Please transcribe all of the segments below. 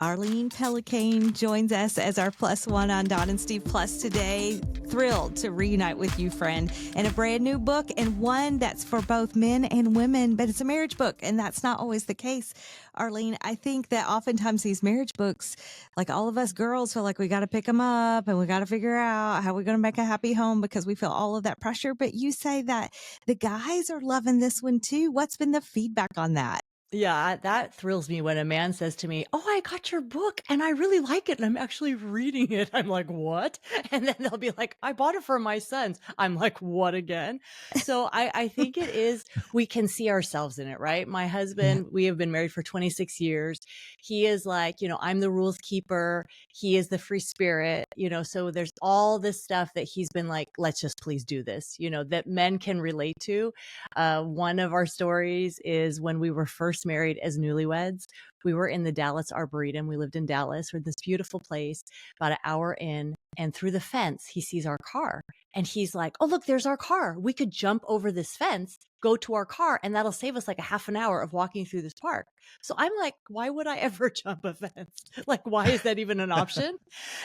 Arlene Pelicane joins us as our plus one on Don and Steve Plus today. Thrilled to reunite with you, friend, and a brand new book, and one that's for both men and women, but it's a marriage book, and that's not always the case. Arlene, I think that oftentimes these marriage books, like all of us girls, feel like we got to pick them up and we got to figure out how we're going to make a happy home because we feel all of that pressure. But you say that the guys are loving this one too. What's been the feedback on that? Yeah, that thrills me when a man says to me, "Oh, I got your book and I really like it and I'm actually reading it." I'm like, "What?" And then they'll be like, "I bought it for my sons." I'm like, "What again?" So I think it is, we can see ourselves in it, right? My Yeah. husband, we have been married for 26 years. He is like, I'm the rules keeper. He is the free spirit, so there's all this stuff that he's been like, let's just please do this, that men can relate to. One of our stories is when we were first married as newlyweds. We were in the Dallas Arboretum. We lived in Dallas. We're this beautiful place, about an hour in. And through the fence, he sees our car. And he's like, "Oh, look, there's our car. We could jump over this fence, go to our car, and that'll save us like a half an hour of walking through this park." So I'm like, why would I ever jump a fence? Like, why is that even an option?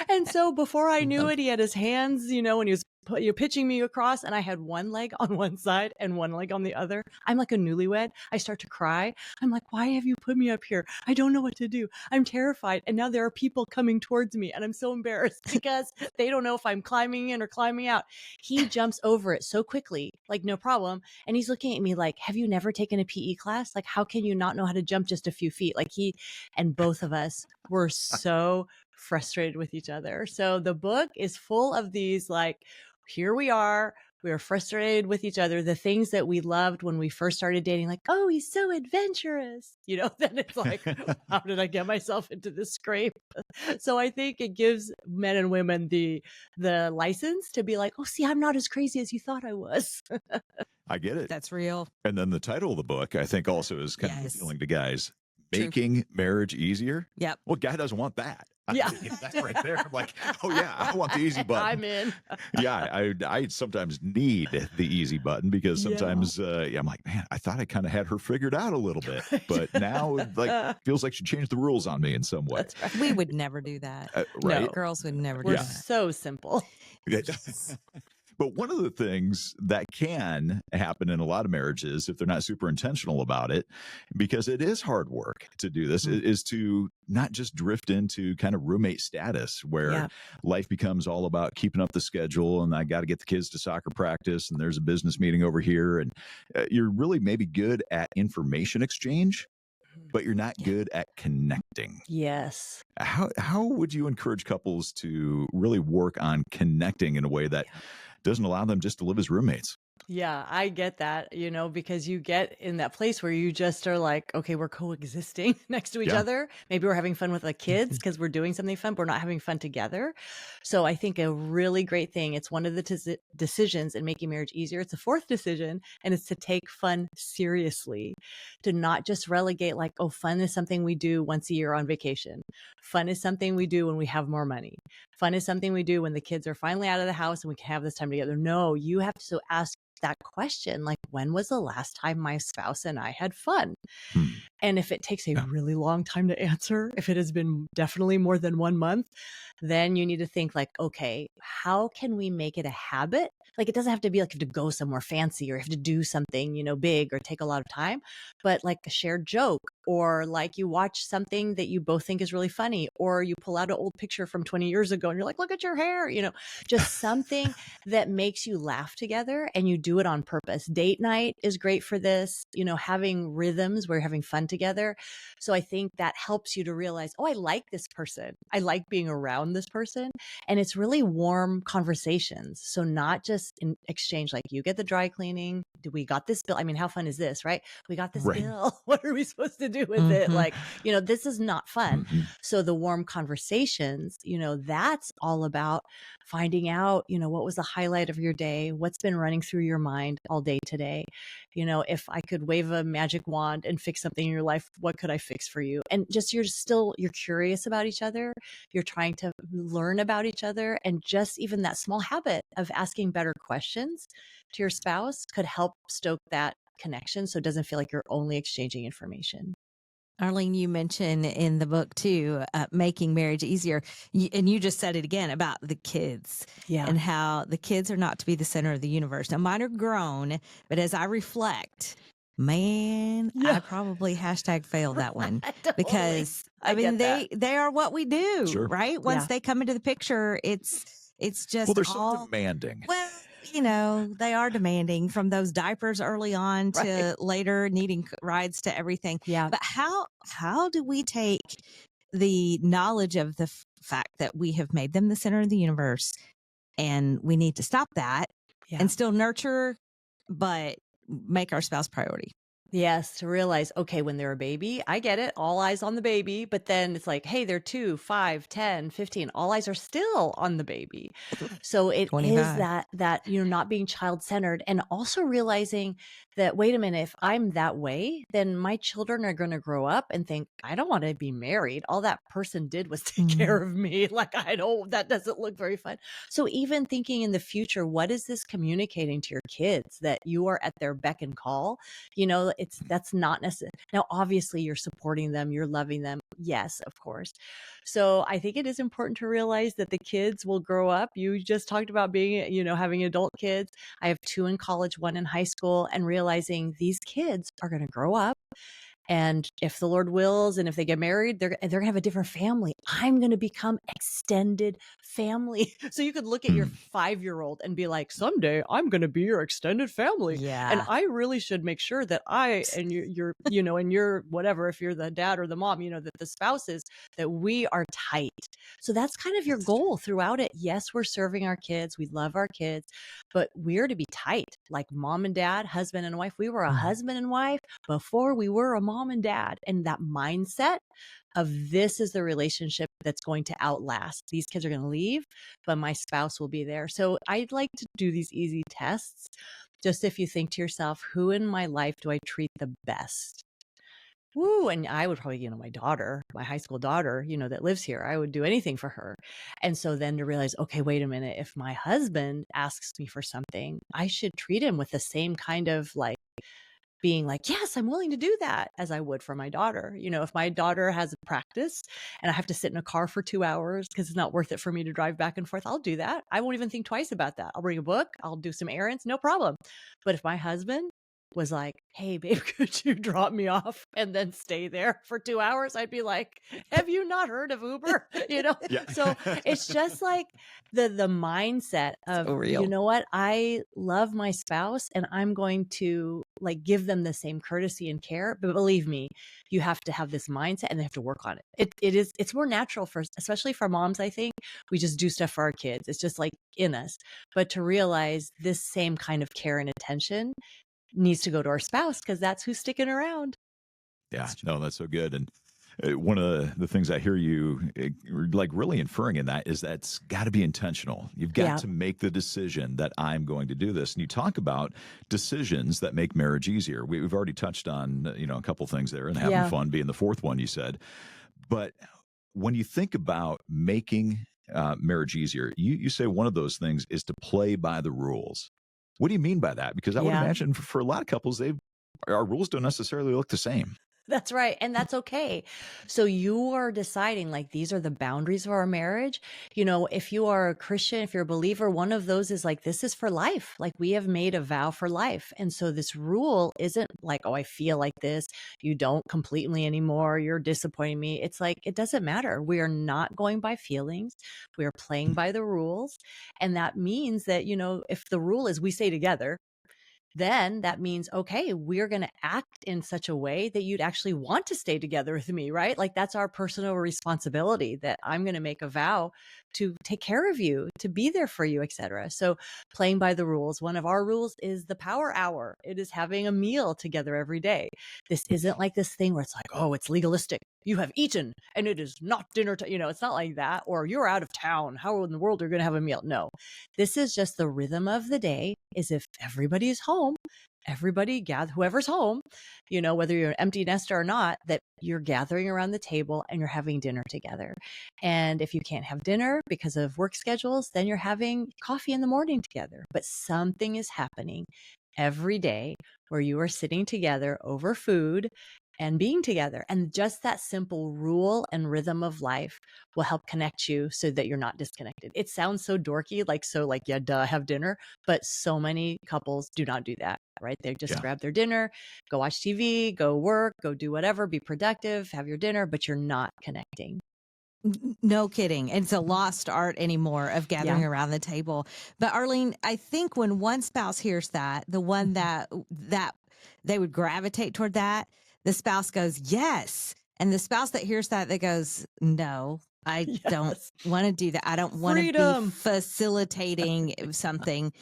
And so before I knew it, he had his hands, and he was pitching me across, and I had one leg on one side and one leg on the other. I'm like a newlywed. I start to cry. I'm like, "Why have you put me up here? I don't know what to do. I'm terrified." And now there are people coming towards me, and I'm so embarrassed because they don't know if I'm climbing in or climbing out. He jumps over it so quickly, like no problem. And he's looking at me like, "Have you never taken a PE class? Like, how can you not know how to jump just a few feet?" Like and both of us were so frustrated with each other. So the book is full of these, like, here we are frustrated with each other, the things that we loved when we first started dating, like, "Oh, he's so adventurous," then it's like, how did I get myself into this scrape? So I think it gives men and women the license to be like, "Oh, see, I'm not as crazy as you thought I was." I get it. That's real. And then the title of the book, I think, also is kind of Yes. appealing to guys. True. Making marriage easier. Yep. Well, guy doesn't want that. Yeah. That right there. I'm like, oh yeah, I want the easy button. I'm in. Yeah, I sometimes need the easy button because sometimes I'm like, man, I thought I kind of had her figured out a little bit, but now feels like she changed the rules on me in some way. That's right. We would never do that. Right? No. Girls would never do We're that. so simple. But one of the things that can happen in a lot of marriages, if they're not super intentional about it, because it is hard work to do this, is to not just drift into kind of roommate status where life becomes all about keeping up the schedule and I got to get the kids to soccer practice and there's a business meeting over here. And you're really maybe good at information exchange, but you're not good at connecting. Yes. How would you encourage couples to really work on connecting in a way that doesn't allow them just to live as roommates? Yeah, I get that, because you get in that place where you just are like, okay, we're coexisting next to each other. Maybe we're having fun with the kids because we're doing something fun, but we're not having fun together. So I think a really great thing, it's one of the decisions in making marriage easier. It's a fourth decision, and it's to take fun seriously, to not just relegate like, oh, fun is something we do once a year on vacation. Fun is something we do when we have more money. Fun is something we do when the kids are finally out of the house and we can have this time together. No, you have to ask that question, like, when was the last time my spouse and I had fun? And if it takes a really long time to answer, if it has been definitely more than 1 month, then you need to think like, okay, how can we make it a habit? Like, it doesn't have to be like you have to go somewhere fancy or you have to do something, big or take a lot of time, but like a shared joke, or like you watch something that you both think is really funny, or you pull out an old picture from 20 years ago and you're like, look at your hair, just something that makes you laugh together and you do it on purpose. Date night is great for this, having rhythms where you're having fun together. So I think that helps you to realize, oh, I like this person. I like being around this person. And it's really warm conversations. So not just in exchange, like, you get the dry cleaning. Do we got this bill? I mean, how fun is this, right? We got this bill. What are we supposed to do with it? Like, this is not fun. So the warm conversations, that's all about finding out, what was the highlight of your day? What's been running through your mind all day today? If I could wave a magic wand and fix something in your life, what could I fix for you? And just, you're curious about each other. You're trying to learn about each other. And just even that small habit of asking better questions to your spouse could help stoke that connection. So it doesn't feel like you're only exchanging information. Arlene, you mentioned in the book too, making marriage easier. And you just said it again about the kids Yeah. and how the kids are not to be the center of the universe. Now, mine are grown, but as I reflect, man, Yeah. I probably hashtag failed that one Totally. because I mean, get they are what we do, Sure. right? Once Yeah. they come into the picture, it's just Well, they're so all demanding. well, they are demanding from those diapers early on to Right. later needing rides to everything. Yeah. But how do we take the knowledge of the fact that we have made them the center of the universe and we need to stop that Yeah. and still nurture, but make our spouse priority? Yes, to realize, okay, when they're a baby, I get it, all eyes on the baby, but then it's like, hey, they're 2, 5, 10, 15, all eyes are still on the baby. So it is 25. that not being child-centered, and also realizing that, wait a minute, if I'm that way, then my children are going to grow up and think, I don't want to be married. All that person did was take care of me. Like, that doesn't look very fun. So even thinking in the future, what is this communicating to your kids, that you are at their beck and call? That's not necessary. Now, obviously you're supporting them, you're loving them. Yes, of course. So I think it is important to realize that the kids will grow up. You just talked about being, having adult kids. I have 2 in college, 1 in high school, and realizing these kids are going to grow up. And if the Lord wills, and if they get married, they're going to have a different family. I'm going to become extended family. So you could look at your 5-year-old and be like, someday I'm going to be your extended family. Yeah. And I really should make sure that I and you're, and you're whatever, if you're the dad or the mom, that the spouses, that we are tight. So that's kind of your goal throughout it. Yes, we're serving our kids. We love our kids, but we're to be tight, like mom and dad, husband and wife. We were a husband and wife before we were a mom and dad. And that mindset of, this is the relationship that's going to outlast. These kids are going to leave, but my spouse will be there. So I'd like to do these easy tests. Just if you think to yourself, who in my life do I treat the best? Woo. And I would probably, my daughter, my high school daughter, that lives here, I would do anything for her. And so then to realize, okay, wait a minute, if my husband asks me for something, I should treat him with the same kind of being like, yes, I'm willing to do that, as I would for my daughter. If my daughter has a practice and I have to sit in a car for 2 hours because it's not worth it for me to drive back and forth, I'll do that. I won't even think twice about that. I'll bring a book, I'll do some errands, no problem. But if my husband was like, hey, babe, could you drop me off and then stay there for 2 hours? I'd be like, have you not heard of Uber? Yeah. So it's just like the mindset of, So real. you know what? I love my spouse and I'm going to give them the same courtesy and care. But believe me, you have to have this mindset and they have to work on it. It's more natural especially for moms. I think we just do stuff for our kids. It's just in us. But to realize this same kind of care and attention needs to go to our spouse, because that's who's sticking around. Yeah, no, that's so good. And one of the things I hear you really inferring in that is that's got to be intentional. You've got to make the decision that I'm going to do this. And you talk about decisions that make marriage easier. We've already touched on, a couple things there, and having fun being the fourth one you said. But when you think about making marriage easier, you say one of those things is to play by the rules. What do you mean by that? Because I would imagine for a lot of couples, our rules don't necessarily look the same. That's right. And that's okay. So you are deciding these are the boundaries of our marriage. If you are a Christian, if you're a believer, one of those is this is for life. We have made a vow for life. And so this rule isn't oh, I feel like this. You don't complete me anymore. You're disappointing me. It's it doesn't matter. We are not going by feelings. We are playing by the rules. And that means that, if the rule is we stay together, then that means, okay, we're going to act in such a way that you'd actually want to stay together with me, right? That's our personal responsibility, that I'm going to make a vow to take care of you, to be there for you, etc. So playing by the rules. One of our rules is the power hour. It is having a meal together every day. This isn't this thing where it's oh, it's legalistic. You have eaten and it is not dinner time. It's not like that. Or you're out of town. How in the world are you going to have a meal? No, this is just the rhythm of the day. Is if everybody's home, everybody gather, whoever's home, whether you're an empty nester or not, that you're gathering around the table and you're having dinner together. And if you can't have dinner because of work schedules, then you're having coffee in the morning together. But something is happening every day where you are sitting together over food and being together. And just that simple rule and rhythm of life will help connect you so that you're not disconnected. It sounds so dorky, yeah, duh, have dinner. But so many couples do not do that, right? They just grab their dinner, go watch TV, go work, go do whatever, be productive, have your dinner, but you're not connecting. No kidding. It's a lost art anymore of gathering around the table. But Arlene, I think when one spouse hears that, the one that they would gravitate toward that, the spouse goes, yes. And the spouse that hears that goes, no, I don't want to do that. I don't want to be facilitating something.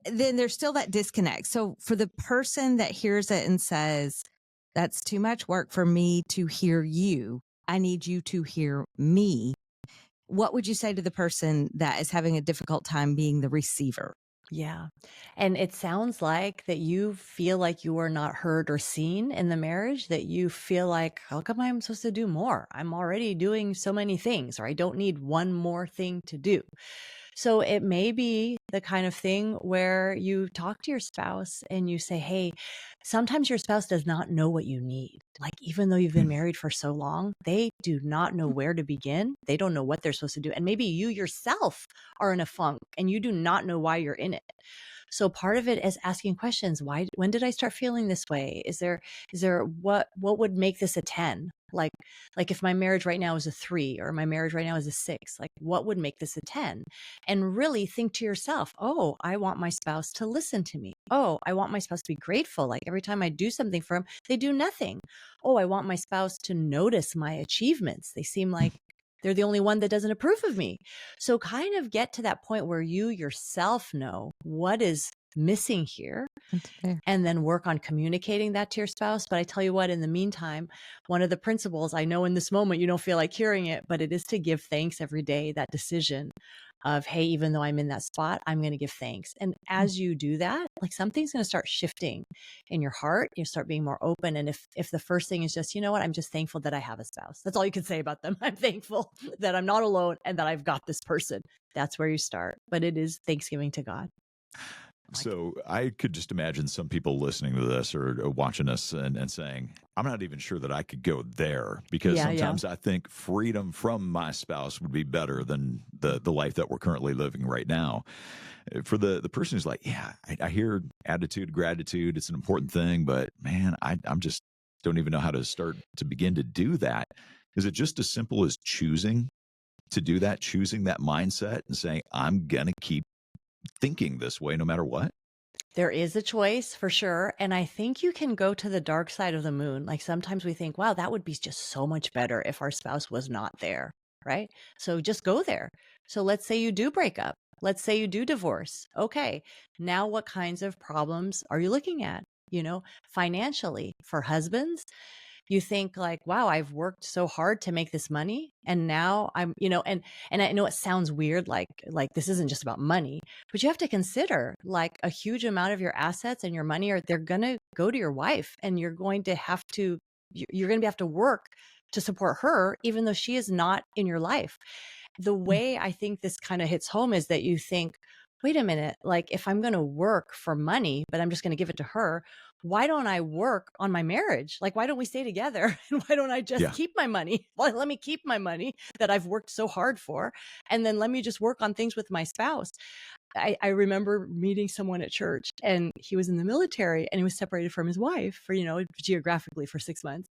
Then there's still that disconnect. So for the person that hears it and says, that's too much work for me to hear you, I need you to hear me. What would you say to the person that is having a difficult time being the receiver? Yeah. And it sounds like that you feel like you are not heard or seen in the marriage, that you feel like, how come I'm supposed to do more? I'm already doing so many things, or I don't need one more thing to do. So it may be the kind of thing where you talk to your spouse and you say, hey, sometimes your spouse does not know what you need. Like, even though you've been married for so long, they do not know where to begin. They don't know what they're supposed to do. And maybe you yourself are in a funk and you do not know why you're in it. So part of it is asking questions. When did I start feeling this way? Is there what would make this a 10? Like if my marriage right now is a 3 or my marriage right now is a 6, like what would make this a 10? And really think to yourself, oh, I want my spouse to listen to me. Oh, I want my spouse to be grateful. Like every time I do something for them, they do nothing. Oh, I want my spouse to notice my achievements. They seem like they're the only one that doesn't approve of me. So kind of get to that point where you yourself know what is missing here, and then work on communicating that to your spouse. But I tell you what, in the meantime, one of the principles, I know in this moment you don't feel like hearing it, but it is to give thanks every day, that decision of, hey, even though I'm in that spot, I'm going to give thanks. And as you do that, like something's going to start shifting in your heart. You start being more open. And if the first thing is just, you know what, I'm just thankful that I have a spouse. That's all you can say about them. I'm thankful that I'm not alone and that I've got this person. That's where you start. But it is thanksgiving to God. So I could just imagine some people listening to this or watching us and saying, I'm not even sure that I could go there, because sometimes I think freedom from my spouse would be better than the life that we're currently living right now. For the person who's like, yeah, I hear attitude, gratitude, it's an important thing, but man, I'm just don't even know how to start to begin to do that. Is it just as simple as choosing to do that, choosing that mindset and saying, I'm going to keep thinking this way no matter what? There is a choice for sure. And I think you can go to the dark side of the moon. Like sometimes we think, wow, that would be just so much better if our spouse was not there, right? So just go there. So let's say you do break up. Let's say you do divorce. Okay, now what kinds of problems are you looking at? Financially, for husbands, you think like, wow, I've worked so hard to make this money. And now I'm, and I know it sounds weird, like this isn't just about money, but you have to consider like a huge amount of your assets and your money they're going to go to your wife, and you're going to have to work to support her, even though she is not in your life. The way I think this kind of hits home is that you think, wait a minute, like if I'm going to work for money, but I'm just going to give it to her, why don't I work on my marriage? Like, why don't we stay together? And why don't I just keep my money? Well, let me keep my money that I've worked so hard for. And then let me just work on things with my spouse. I remember meeting someone at church, and he was in the military and he was separated from his wife for, geographically for 6 months.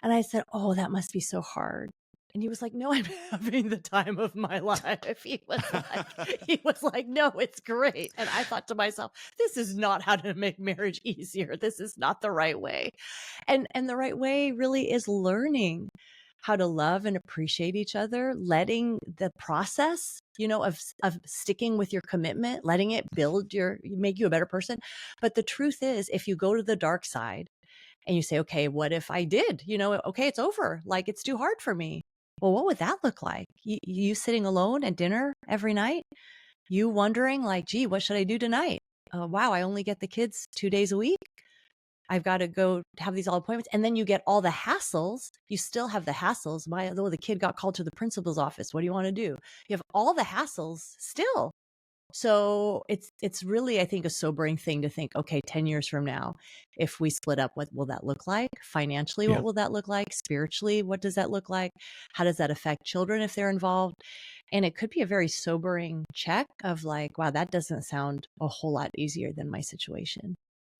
And I said, oh, that must be so hard. And he was like, no, I'm having the time of my life. He was like, no, it's great. And I thought to myself, this is not how to make marriage easier. This is not the right way. And the right way really is learning how to love and appreciate each other, letting the process, of sticking with your commitment, letting it make you a better person. But the truth is, if you go to the dark side and you say, okay, what if I did, okay, it's over. Like, it's too hard for me. Well, what would that look like? You sitting alone at dinner every night, you wondering like, gee, what should I do tonight? Wow, I only get the kids 2 days a week. I've got to go have these all appointments. And then you get all the hassles. You still have the hassles. The kid got called to the principal's office. What do you want to do? You have all the hassles still. So it's really, I think, a sobering thing to think, okay, 10 years from now, if we split up, what will that look like? Financially, Yeah. what will that look like? Spiritually, what does that look like? How does that affect children if they're involved? And it could be a very sobering check of like, wow, that doesn't sound a whole lot easier than my situation.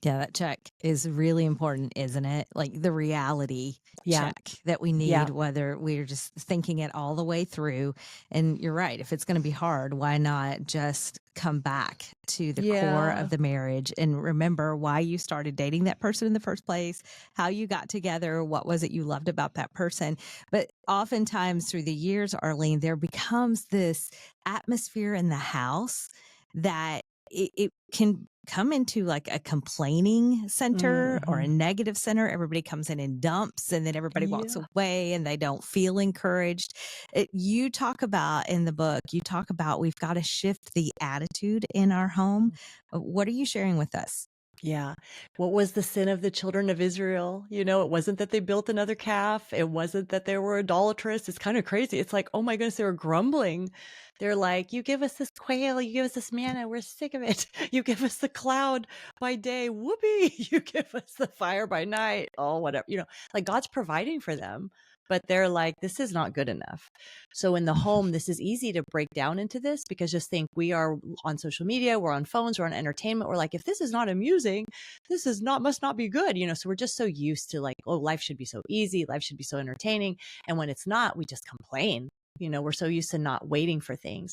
Yeah, that check is really important, isn't it? Like the reality Yeah. check that we Yeah. need, whether we're just thinking it all the way through. And you're right. If it's going to be hard, why not just come back to the core Yeah. of the marriage and remember why you started dating that person in the first place, how you got together, what was it you loved about that person. But oftentimes through the years, Arlene, there becomes this atmosphere in the house that it can come into like a complaining center or a Mhm. negative center. Everybody comes in and dumps, and then everybody walks Yeah. away and they don't feel encouraged. You talk about in the book, you talk about we've got to shift the attitude in our home. What are you sharing with us? Yeah. What was the sin of the children of Israel? You know, it wasn't that they built another calf. It wasn't that they were idolatrous. It's kind of crazy. It's like, oh my goodness, they were grumbling. They're like, you give us this quail, you give us this manna, we're sick of it. You give us the cloud by day, whoopee. You give us the fire by night. Oh, whatever. You know, like God's providing for them, but they're like, this is not good enough. So in the home, this is easy to break down into this because just think we are on social media, we're on phones, we're on entertainment. We're like, if this is not amusing, this is not, must not be good. You know, so we're just so used to like, oh, life should be so easy. Life should be so entertaining. And when it's not, we just complain. You know, we're so used to not waiting for things.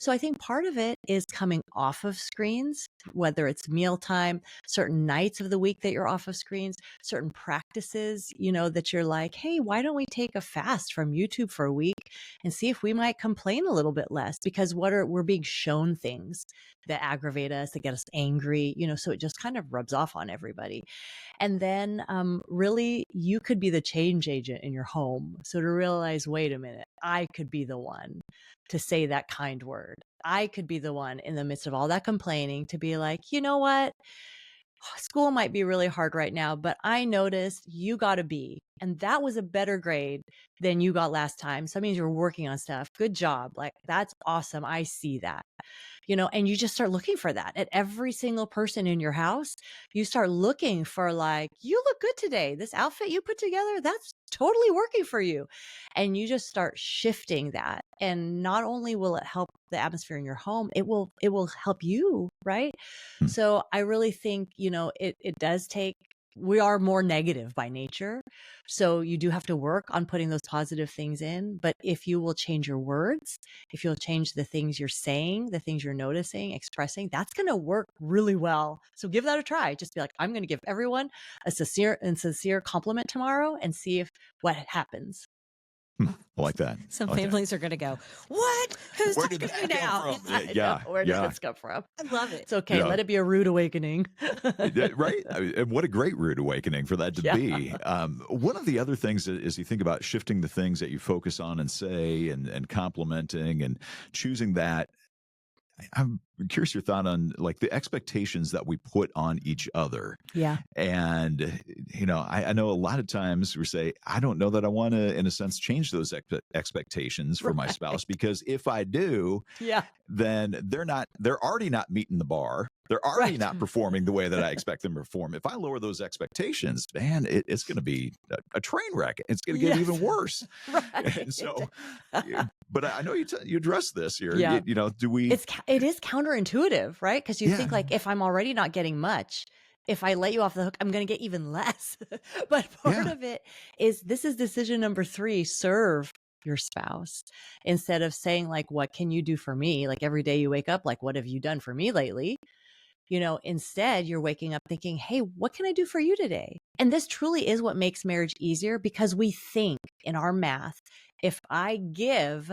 So I think part of it is coming off of screens, whether it's mealtime, certain nights of the week that you're off of screens, certain practices, you know, that you're like, hey, why don't we take a fast from YouTube for a week and see if we might complain a little bit less? Because we're being shown things that aggravate us, that get us angry, you know, so it just kind of rubs off on everybody. And then really, you could be the change agent in your home. So to realize, wait a minute, I could be the one to say that kind word. I could be the one in the midst of all that complaining to be like, you know what? School might be really hard right now, but I noticed you got a B, and that was a better grade than you got last time. So that means you're working on stuff. Good job. Like, that's awesome. I see that. You know, and you just start looking for that at every single person in your house. You start looking for like, you look good today. This outfit you put together, that's totally working for you. And you just start shifting that. And not only will it help the atmosphere in your home, it will help you, right? Hmm. So I really think, you know, it does take, we are more negative by nature. So you do have to work on putting those positive things in. But if you will change your words, if you'll change the things you're saying, the things you're noticing, expressing, that's going to work really well. So give that a try. Just be like, I'm going to give everyone a sincere compliment tomorrow and see if what happens. I like that. Some I like that. families are going to go, what? Who's Where talking did to me that now? come from? I Yeah, know. Where did yeah. this come from? I love it. It's okay. Yeah. Let it be a rude awakening. Yeah, right? I mean, and what a great rude awakening for that to Yeah. be. One of the other things is you think about shifting the things that you focus on and say and complimenting and choosing that. I'm curious your thought on like the expectations that we put on each other. Yeah. And, you know, I know a lot of times we say, I don't know that I want to, in a sense, change those expectations for my Right. spouse, because if I do, Yeah. then they're already not meeting the bar. They're already Right. not performing the way that I expect them to perform. If I lower those expectations, man, it's going to be a train wreck. It's going to get Yes. even worse. Right. And so, but I know you address this here. Yeah. You know, do we? It is counterintuitive, right? Because you think Yeah. like, if I'm already not getting much, if I let you off the hook, I'm going to get even less. But part Yeah. of it is, this is decision number 3, serve your spouse, instead of saying like, what can you do for me? Like every day you wake up, like, what have you done for me lately? You know, instead you're waking up thinking, hey, what can I do for you today? And this truly is what makes marriage easier, because we think in our math, if I give,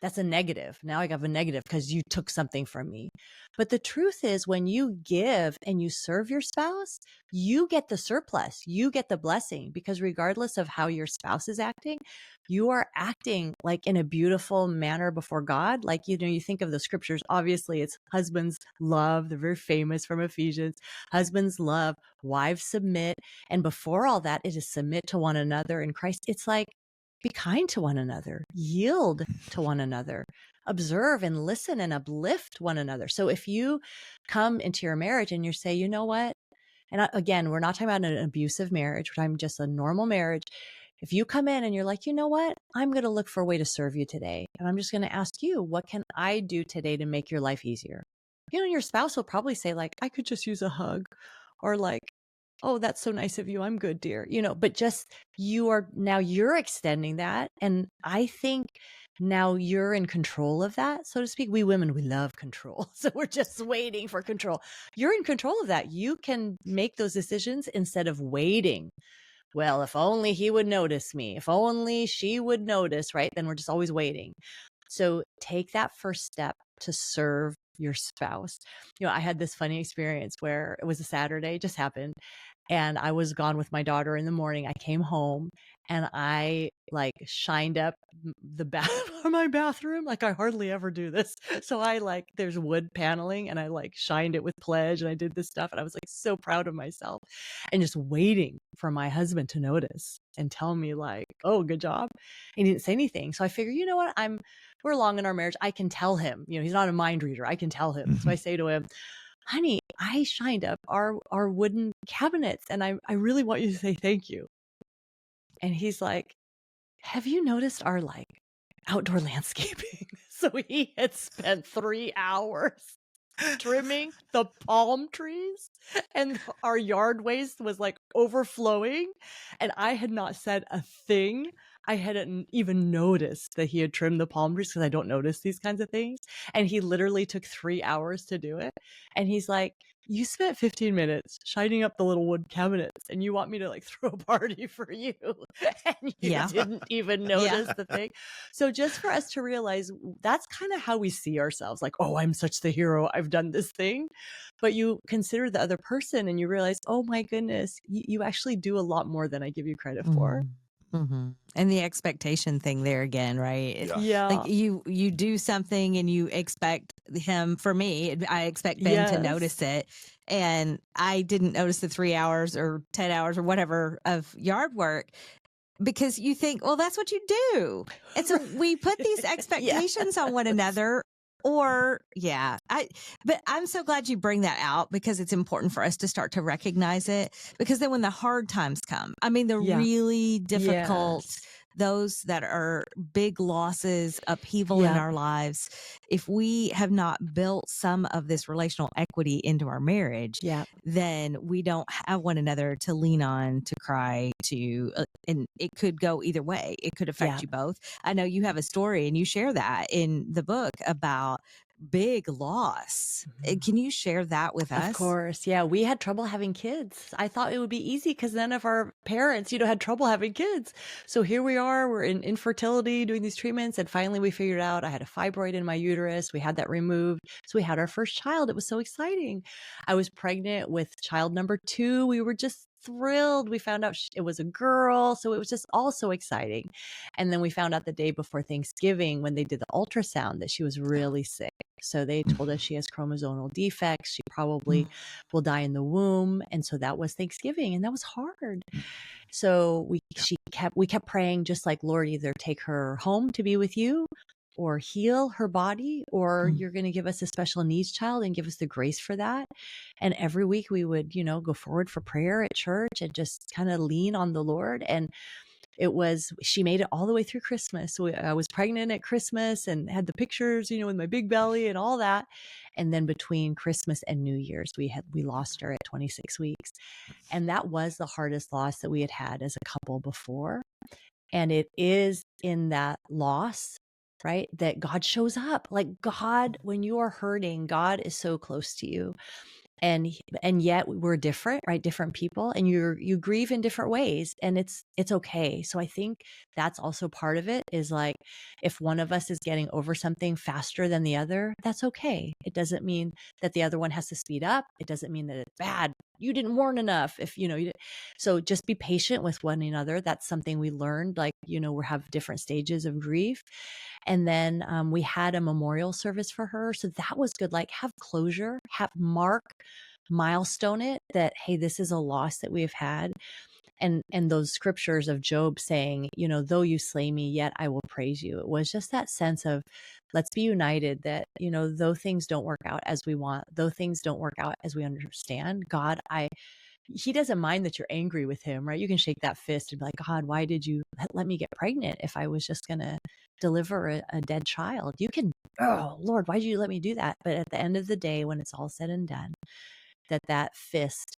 that's a negative. Now I have a negative because you took something from me. But the truth is, when you give and you serve your spouse, you get the surplus, you get the blessing, because regardless of how your spouse is acting, you are acting like in a beautiful manner before God. Like, you know, you think of the scriptures, obviously it's husbands love, they're very famous from Ephesians. Husbands love, wives submit. And before all that, it is submit to one another in Christ. It's like, be kind to one another, yield to one another, observe and listen and uplift one another. So if you come into your marriage and you say, you know what? And again, we're not talking about an abusive marriage. We're talking just a normal marriage. If you come in and you're like, you know what? I'm going to look for a way to serve you today. And I'm just going to ask you, what can I do today to make your life easier? You know, your spouse will probably say like, I could just use a hug, or like, oh, that's so nice of you. I'm good, dear. You know, but just you're extending that. And I think now you're in control of that, so to speak. We women, we love control. So we're just waiting for control. You're in control of that. You can make those decisions instead of waiting. Well, if only he would notice me, if only she would notice, right? Then we're just always waiting. So take that first step to serve your spouse. You know, I had this funny experience where it was a Saturday, just happened. And I was gone with my daughter in the morning. I came home and I like shined up my bathroom. Like I hardly ever do this. So I like, there's wood paneling and I like shined it with pledge and I did this stuff. And I was like so proud of myself and just waiting for my husband to notice and tell me like, oh, good job. And he didn't say anything. So I figured, you know what? We're long in our marriage. I can tell him, you know, he's not a mind reader. I can tell him. So I say to him, honey, I shined up our wooden cabinets and I really want you to say thank you. And he's like, have you noticed our like outdoor landscaping? So he had spent 3 hours trimming the palm trees and our yard waste was like overflowing. And I had not said a thing. I hadn't even noticed that he had trimmed the palm trees because I don't notice these kinds of things. And he literally took 3 hours to do it. And he's like, you spent 15 minutes shining up the little wood cabinets and you want me to like throw a party for you. And you didn't even notice the thing. So just for us to realize that's kind of how we see ourselves. Like, oh, I'm such the hero. I've done this thing. But you consider the other person and you realize, oh my goodness, you actually do a lot more than I give you credit for. Mm-hmm. And the expectation thing there again, right? Yeah. Like you do something and you expect him, for me, I expect Ben to notice it. And I didn't notice the 3 hours or 10 hours or whatever of yard work because you think, well, that's what you do. And so we put these expectations on one another. Or, but I'm so glad you bring that out because it's important for us to start to recognize it. Because then when the hard times come, I mean, the really difficult, those that are big losses, upheaval in our lives, if we have not built some of this relational equity into our marriage, then we don't have one another to lean on, to cry to, and it could go either way. It could affect you both. I know you have a story and you share that in the book about big loss. Can you share that with us? Of course. Yeah. We had trouble having kids. I thought it would be easy because none of our parents, had trouble having kids. So here we are, we're in infertility doing these treatments. And finally we figured out I had a fibroid in my uterus. We had that removed. So we had our first child. It was so exciting. I was pregnant with child number 2. We were just thrilled. We found out it was a girl. So it was just all so exciting. And then we found out the day before Thanksgiving when they did the ultrasound that she was really sick. So they told us she has chromosomal defects. She probably will die in the womb. And so that was Thanksgiving and that was hard. So we kept praying just like, Lord, either take her home to be with you or heal her body, or you're going to give us a special needs child and give us the grace for that. And every week we would, go forward for prayer at church and just kind of lean on the Lord. And she made it all the way through Christmas. So I was pregnant at Christmas and had the pictures, with my big belly and all that. And then between Christmas and New Year's, we lost her at 26 weeks. And that was the hardest loss that we had had as a couple before. And it is in that loss, right, that God shows up. Like God, when you are hurting, God is so close to you. And yet we're different, right? Different people, and you grieve in different ways, and it's okay. So I think that's also part of it is like, if one of us is getting over something faster than the other, that's okay. It doesn't mean that the other one has to speed up. It doesn't mean that it's bad. You didn't warn enough. So just be patient with one another. That's something we learned, like, we have different stages of grief. And then we had a memorial service for her. So that was good. Like have closure, have Mark milestone it, that, hey, this is a loss that we have had. And those scriptures of Job saying, though you slay me, yet I will praise you. It was just that sense of, let's be united, that, though things don't work out as we want, though things don't work out as we understand, God, he doesn't mind that you're angry with him, right? You can shake that fist and be like, God, why did you let me get pregnant if I was just going to deliver a dead child? You can, oh Lord, why did you let me do that? But at the end of the day, when it's all said and done, that fist,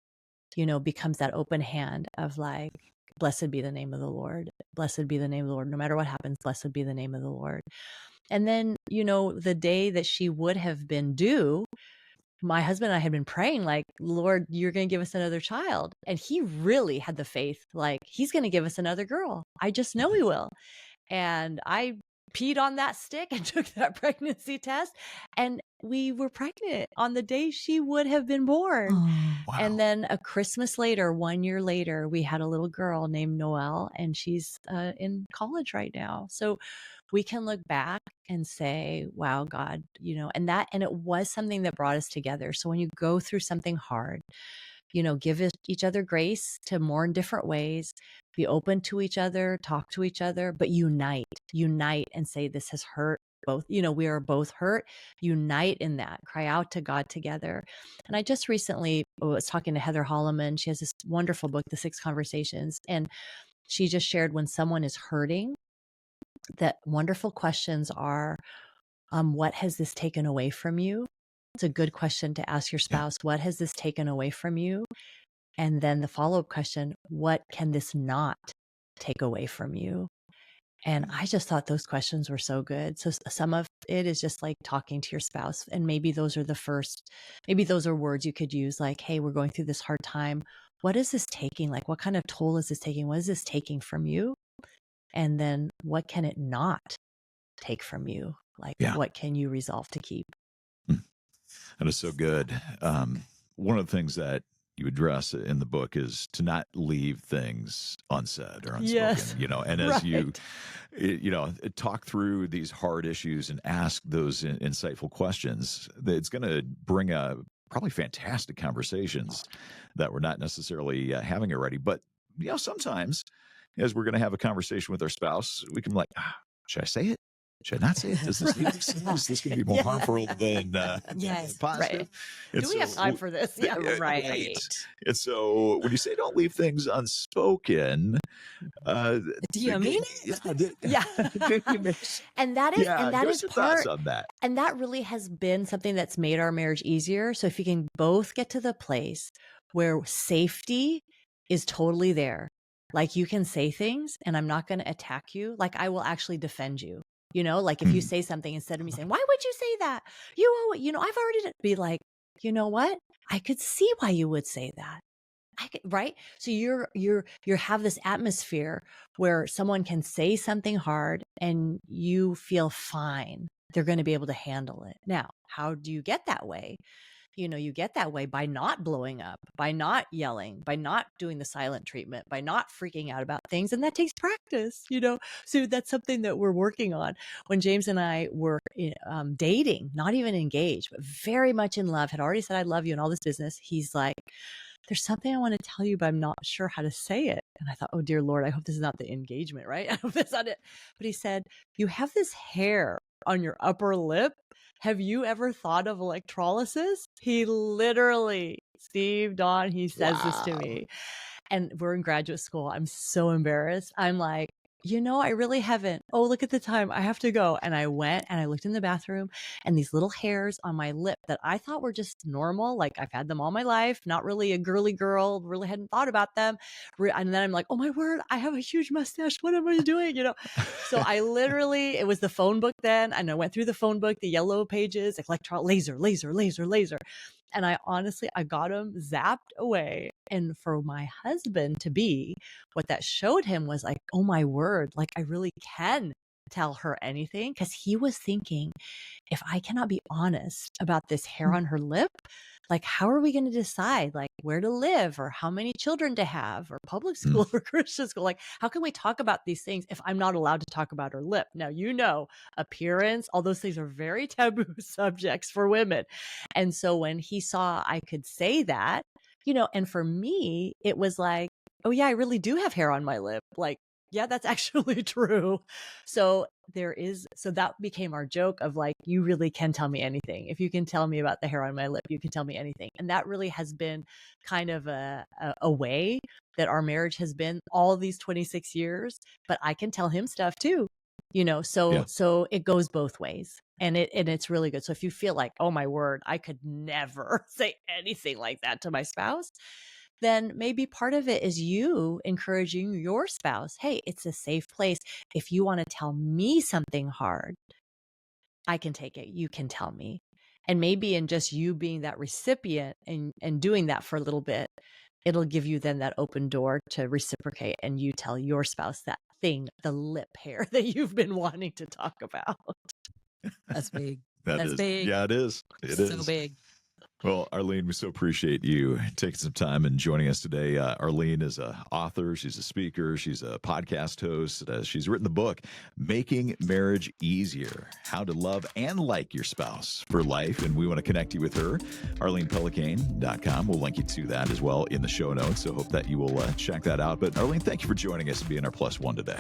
becomes that open hand of like, blessed be the name of the Lord. Blessed be the name of the Lord. No matter what happens, blessed be the name of the Lord. And then, the day that she would have been due, my husband and I had been praying like, Lord, you're going to give us another child. And he really had the faith, like, he's going to give us another girl. I just know he will. And I peed on that stick and took that pregnancy test, and we were pregnant on the day she would have been born. Oh, Wow. And then a Christmas later, 1 year later, we had a little girl named Noelle, and she's in college right now. So we can look back and say, wow, God, and it was something that brought us together. So when you go through something hard, give each other grace to mourn different ways, be open to each other, talk to each other, but unite and say, this has hurt both, we are both hurt, unite in that, cry out to God together. And I just recently was talking to Heather Holloman. She has this wonderful book, The 6 Conversations. And she just shared, when someone is hurting, that wonderful questions are, what has this taken away from you? It's a good question to ask your spouse. Yeah. What has this taken away from you? And then the follow-up question, what can this not take away from you? And I just thought those questions were so good. So some of it is just like talking to your spouse. And maybe those are words you could use, like, hey, we're going through this hard time. What is this taking? Like, what kind of toll is this taking? What is this taking from you? And then what can it not take from you? Like, what can you resolve to keep? That is so good. One of the things that you address in the book is to not leave things unsaid or unspoken, yes. And as you talk through these hard issues and ask those insightful questions, it's going to bring probably fantastic conversations that we're not necessarily having already. But, sometimes as we're going to have a conversation with our spouse, we can be like, should I say it? Should I not say it? Does this need to be said? Is this going to be more harmful than positive? Right. Do we have time for this? Yeah, right. And so when you say don't leave things unspoken, do you mean it? Yeah. and that is part of that. And that really has been something that's made our marriage easier. So if you can both get to the place where safety is totally there, like you can say things and I'm not going to attack you, like I will actually defend you. Like if you say something, instead of me saying, why would you say that? I've already be like, you know what? I could see why you would say that. Right. So you have this atmosphere where someone can say something hard and you feel fine. They're going to be able to handle it. Now, how do you get that way? You get that way by not blowing up, by not yelling, by not doing the silent treatment, by not freaking out about things. And that takes practice, So that's something that we're working on. When James and I were dating, not even engaged, but very much in love, had already said, I love you and all this business. He's like, there's something I want to tell you, but I'm not sure how to say it. And I thought, oh, dear Lord, I hope this is not the engagement, right? I hope that's not it. But he said, you have this hair on your upper lip. Have you ever thought of electrolysis? He literally, Steve, Dawn, he says this to me. And we're in graduate school. I'm so embarrassed. I'm like, I really haven't. Oh, look at the time. I have to go. And I went and I looked in the bathroom, and these little hairs on my lip that I thought were just normal. Like I've had them all my life, not really a girly girl, really hadn't thought about them. And then I'm like, oh my word, I have a huge mustache. What am I doing? So I literally, it was the phone book then. And I went through the phone book, the yellow pages, laser. And I got them zapped away. And for my husband to be, what that showed him was like, oh my word, like I really can tell her anything because he was thinking, if I cannot be honest about this hair on her lip, like, how are we going to decide like where to live or how many children to have or public school or Christian school? Like, how can we talk about these things if I'm not allowed to talk about her lip? Now, appearance, all those things are very taboo subjects for women. And so when he saw I could say that, and for me, it was like, oh yeah, I really do have hair on my lip. Like, yeah, that's actually true. So so that became our joke of like, you really can tell me anything. If you can tell me about the hair on my lip, you can tell me anything. And that really has been kind of a way that our marriage has been all these 26 years, but I can tell him stuff too, so it goes both ways. And it's really good. So if you feel like, oh my word, I could never say anything like that to my spouse, then maybe part of it is you encouraging your spouse, hey, it's a safe place. If you want to tell me something hard, I can take it. You can tell me. And maybe in just you being that recipient and doing that for a little bit, it'll give you then that open door to reciprocate and you tell your spouse that thing, the lip hair that you've been wanting to talk about. That's big. That's big. Yeah, it is. It is so big. Well, Arlene, we so appreciate you taking some time and joining us today. Arlene is an author. She's a speaker. She's a podcast host. She's written the book, Making Marriage Easier, How to Love and Like Your Spouse for Life. And we want to connect you with her, arlenepelicane.com. We'll link you to that as well in the show notes. So hope that you will check that out. But Arlene, thank you for joining us and being our plus one today.